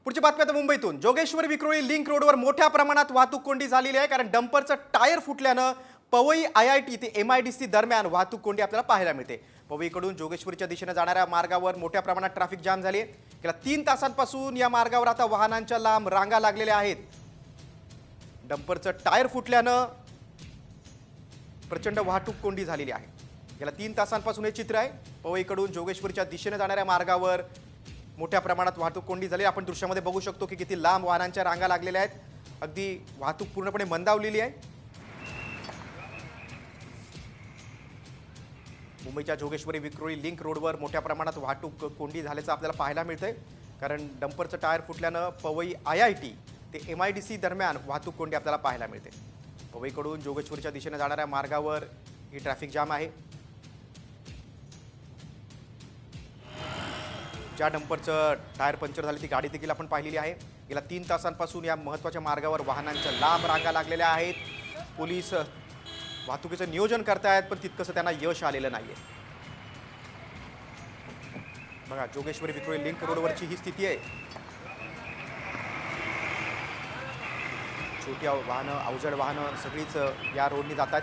पुढची बातमी आता मुंबईतून। जोगेश्वरी विक्रोळी लिंक रोडवर मोठ्या प्रमाणात वाहतूक कोंडी झालेली आहे, कारण डंपरचं टायर फुटल्यानं पवई IIT ते MIDC दरम्यान वाहतूक कोंडी आपल्याला पाहायला मिळते। पवईकडून जोगेश्वरीच्या दिशेने जाणाऱ्या मार्गावर मोठ्या प्रमाणात ट्रॅफिक जाम झाली आहे। गेल्या 3 तासांपासून या मार्गावर आता वाहनांच्या लांब रांगा लागलेल्या आहेत। डंपरचं टायर फुटल्यानं प्रचंड वाहतूक कोंडी झालेली आहे। गेल्या 3 तासांपासून हे चित्र आहे। पवईकडून जोगेश्वरीच्या दिशेने जाणाऱ्या मार्गावर मोठ्या प्रमाणात वाहतूक कोंडी झाली। आपण दृश्यामध्ये बघू शकतो की किती लांब वाहनांच्या रांगा लागलेल्या आहेत। अगदी वाहतूक पूर्णपणे मंदावलेली आहे। मुंबईच्या जोगेश्वरी विक्रोळी लिंक रोडवर मोठ्या प्रमाणात वाहतूक कोंडी झाल्याचं आपल्याला पाहायला मिळतंय, कारण डंपरचं टायर फुटल्यानं पवई IIT ते MIDC दरम्यान वाहतूक कोंडी आपल्याला पाहायला मिळते। पवईकडून जोगेश्वरीच्या दिशेने जाणाऱ्या मार्गावर ही ट्रॅफिक जाम आहे। ज्या डंपरचं टायर पंक्चर झाली ती गाडी देखील आपण पाहिलेली आहे। गेल्या 3 तासांपासून या महत्त्वाच्या मार्गावर वाहनांच्या लांब रांगा लागलेल्या आहेत। पोलीस वाहतुकीचं नियोजन करतायत, पण तितकंसं त्यांना यश आलेलं नाहीये। बघा, जोगेश्वरी विक्रोळी लिंक रोडवरची ही स्थिती आहे। छोटी वाहनं, अवजड वाहनं सगळीच या रोडनी जातात।